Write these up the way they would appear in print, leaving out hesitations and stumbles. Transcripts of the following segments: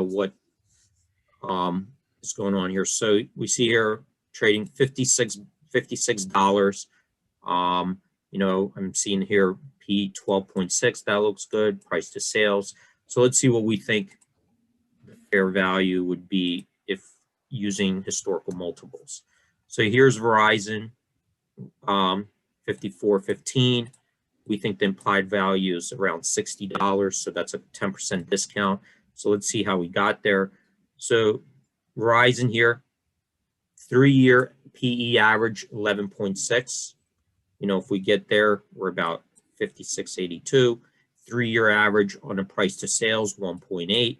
what is going on here. So we see here trading $56. I'm seeing here P 12.6. That looks good. Price to sales. So let's see what we think the fair value would be if using historical multiples. So here's Verizon, 54.15. We think the implied value is around $60, so that's a 10% discount. So let's see how we got there. So Verizon here, 3-year PE average 11.6. If we get there, we're about 56.82. 3-year average on a price to sales 1.8.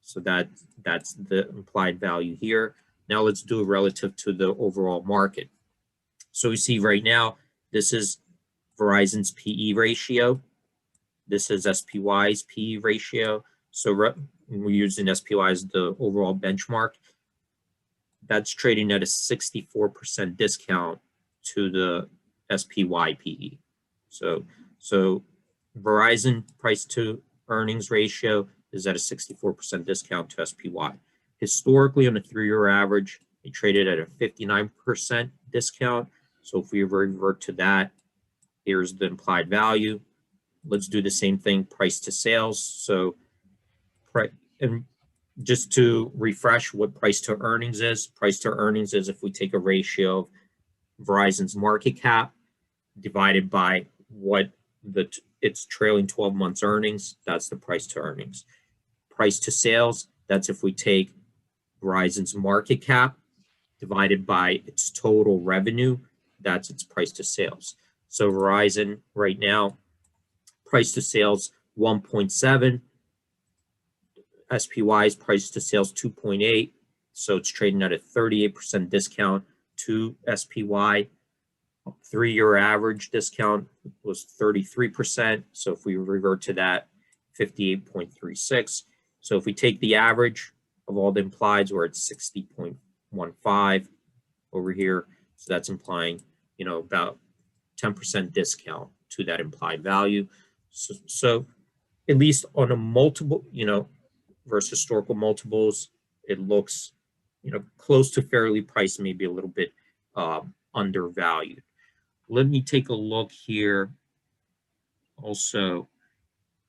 So that's the implied value here. Now let's do it relative to the overall market. So we see right now, this is Verizon's PE ratio. This is SPY's PE ratio. So we're using SPY as the overall benchmark. That's trading at a 64% discount to the SPY PE. So Verizon price to earnings ratio is at a 64% discount to SPY. Historically, on a 3-year average, it traded at a 59% discount. So if we revert to that, here's the implied value. Let's do the same thing, price to sales. So, and just to refresh what price to earnings is. Price to earnings is if we take a ratio of Verizon's market cap divided by what its trailing 12 months earnings, that's the price to earnings. Price to sales, that's if we take Verizon's market cap divided by its total revenue, that's its price to sales. So Verizon right now, price to sales 1.7, SPY's price to sales 2.8, so it's trading at a 38% discount to SPY. 3-year average discount was 33%, so if we revert to that, 58.36. So if we take the average of all the implieds, we're at 60.15 over here, so that's implying, about 10% discount to that implied value. So at least on a multiple, versus historical multiples, it looks, close to fairly priced, maybe a little bit undervalued. Let me take a look here. Also,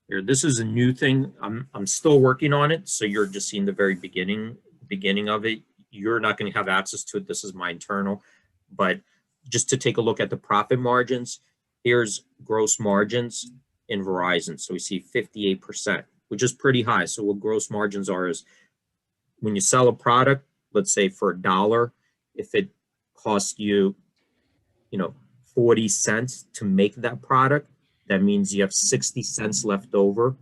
here, this is a new thing. I'm still working on it, so you're just seeing the very beginning of it. You're not going to have access to it. This is my internal, but just to take a look at the profit margins, here's gross margins in Verizon. So we see 58%, which is pretty high. So what gross margins are is when you sell a product, let's say for $1, if it costs you, 40 cents to make that product, that means you have 60 cents left over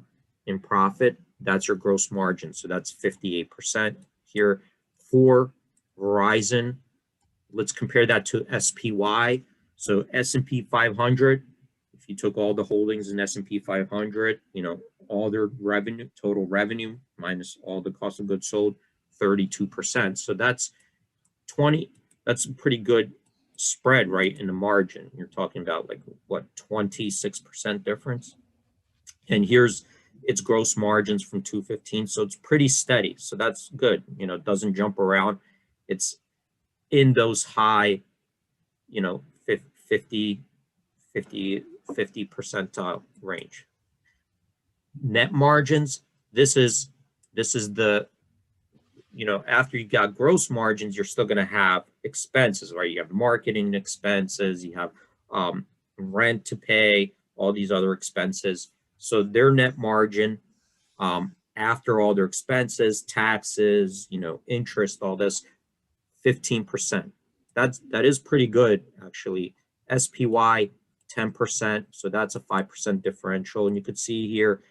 in profit. That's your gross margin. So that's 58% here for Verizon. Let's compare that to SPY. So S&P 500, if you took all the holdings in S&P 500, all their revenue, total revenue minus all the cost of goods sold, 32%. So that's that's a pretty good spread, right, in the margin. You're talking about like what, 26% difference. And here's its gross margins from 215. So it's pretty steady. So that's good. It doesn't jump around. It's in those high, 50 percentile range. Net margins, this is the, after you got gross margins, you're still going to have expenses, right? You have marketing expenses, you have rent to pay, all these other expenses. So their net margin, after all their expenses, taxes, interest, all this, 15%. That is pretty good, actually. SPY, 10%. So that's a 5% differential. And you could see here,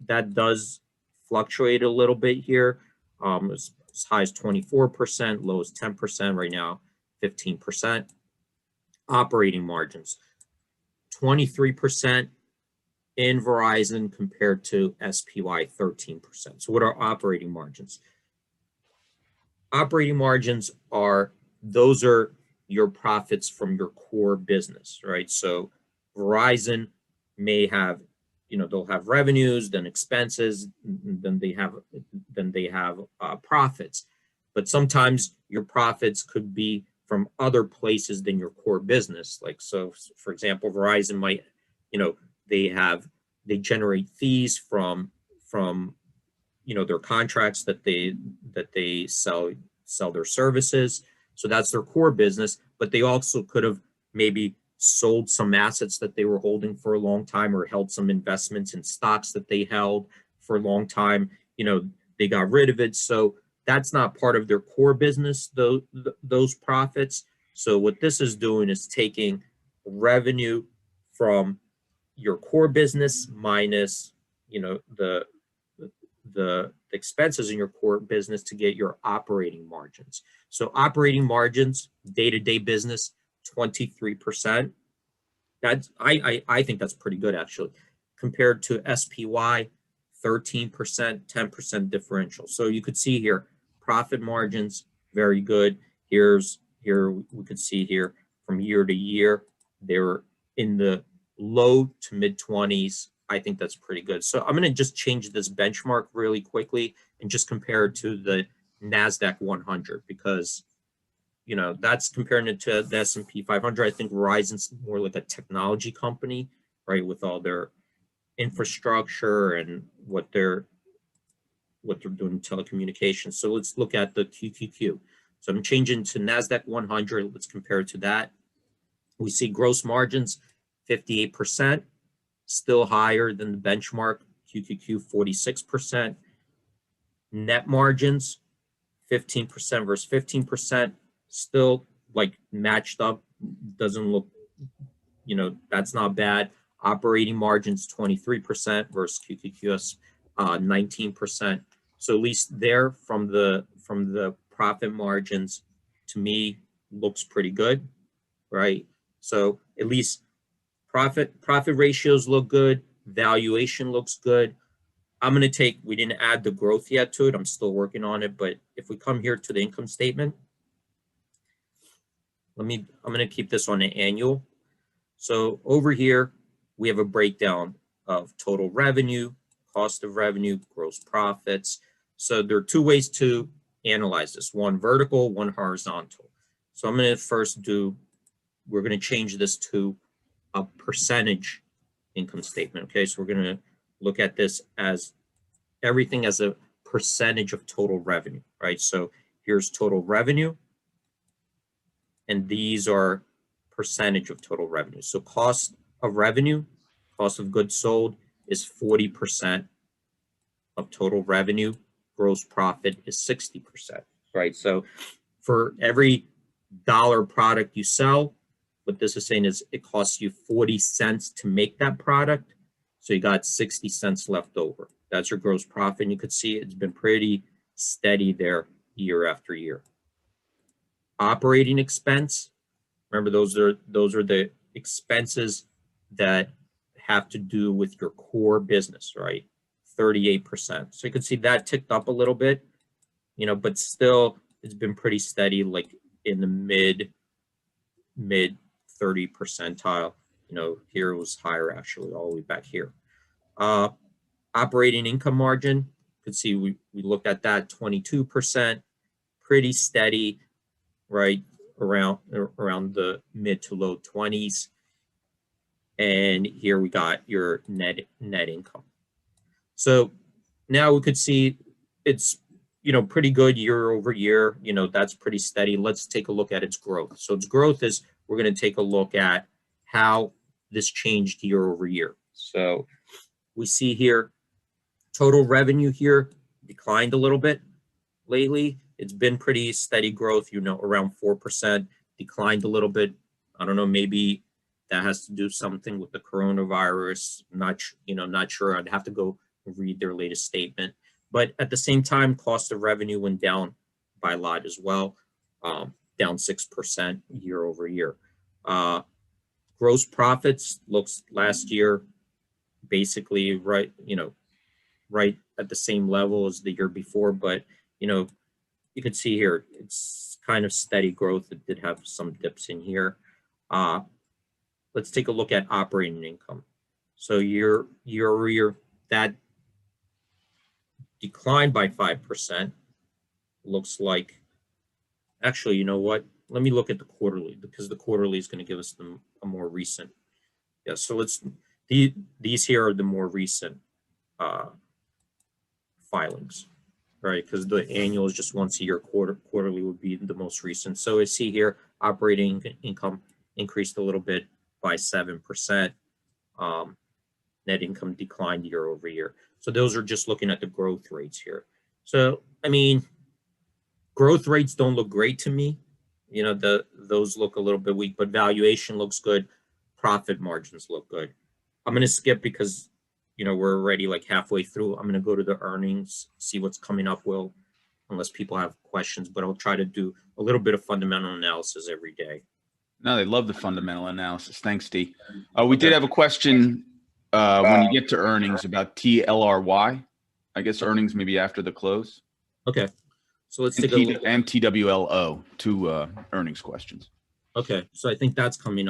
that does fluctuate a little bit here. As high as 24%, low as 10%, right now 15%. Operating margins, 23% in Verizon compared to SPY, 13%. So what are operating margins? Operating margins those are your profits from your core business, right? So Verizon may have they'll have revenues, then expenses, then they have profits. But sometimes your profits could be from other places than your core business. Like, so for example, Verizon might, they generate fees from their contracts that they sell their services. So that's their core business, but they also could have maybe sold some assets that they were holding for a long time, or held some investments in stocks that they held for a long time. They got rid of it. So that's not part of their core business, those profits. So what this is doing is taking revenue from your core business minus, the expenses in your core business to get your operating margins. So operating margins, day-to-day business, 23%. That's I think that's pretty good, actually, compared to SPY, 13%, 10% differential. So you could see here, profit margins, very good. Here we could see here from year to year, they're in the low to mid 20s. I think that's pretty good. So I'm going to just change this benchmark really quickly and just compare it to the NASDAQ 100, because that's comparing it to the S&P 500. I think Verizon's more like a technology company, right, with all their infrastructure and what they're doing in telecommunications. So let's look at the QQQ. So I'm changing to NASDAQ 100. Let's compare it to that. We see gross margins, 58%, still higher than the benchmark QQQ, 46%. Net margins, 15% versus 15%, still like matched up. Doesn't look, that's not bad. Operating margins, 23% versus QQQ's 19%. So at least there, from the profit margins, to me, looks pretty good, right? So at least profit ratios look good. Valuation looks good. I'm going to take, we didn't add the growth yet to it. I'm still working on it. But if we come here to the income statement, I'm going to keep this on an annual. So over here, we have a breakdown of total revenue, cost of revenue, gross profits. So there are two ways to analyze this, one vertical, one horizontal. So I'm going to first we're going to change this to a percentage income statement. Okay, so we're going to look at this as everything as a percentage of total revenue, right? So here's total revenue, and these are percentage of total revenue. So cost of revenue, cost of goods sold, is 40% of total revenue. Gross profit is 60%, right? So for every dollar product you sell, what this is saying is it costs you 40 cents to make that product. So you got 60 cents left over. That's your gross profit. And you could see it's been pretty steady there year after year. Operating expense, remember, those are the expenses that have to do with your core business, right? 38%. So you can see that ticked up a little bit, but still it's been pretty steady, like in the mid 30 percentile. Here it was higher, actually, all the way back here. Operating income margin, you can see we looked at that, 22%, pretty steady, right, around the mid to low 20s. And here we got your net income. So now we could see it's pretty good year over year. That's pretty steady. Let's take a look at its growth. So its growth is, we're going to take a look at how this changed year over year. So we see here total revenue here declined a little bit lately. It's been pretty steady growth, around 4%, declined a little bit. I don't know, maybe that has to do something with the coronavirus. Not sure. I'd have to go read their latest statement. But at the same time, cost of revenue went down by a lot as well, down 6% year over year. Gross profits looks last year basically right at the same level as the year before, but you can see here it's kind of steady growth. It did have some dips in here. Let's take a look at operating income. So year over year, that declined by 5%. Looks like, actually, you know what? Let me look at the quarterly, because the quarterly is going to give us a more recent. Yeah, so these here are the more recent filings, right? Because the annual is just once a year. Quarterly would be the most recent. So I see here operating income increased a little bit by 7%. Net income declined year over year. So those are just looking at the growth rates here. So I mean, growth rates don't look great to me. You know, those look a little bit weak, but valuation looks good. Profit margins look good. I'm going to skip because, you know, we're already like halfway through. I'm going to go to the earnings, see what's coming up, Will, unless people have questions, but I'll try to do a little bit of fundamental analysis every day. No, they love the fundamental analysis. Thanks, D. We did have a question when you get to earnings about TLRY. I guess earnings maybe after the close. Okay. So let's take a look. And TWLO, two earnings questions. Okay. So I think that's coming up.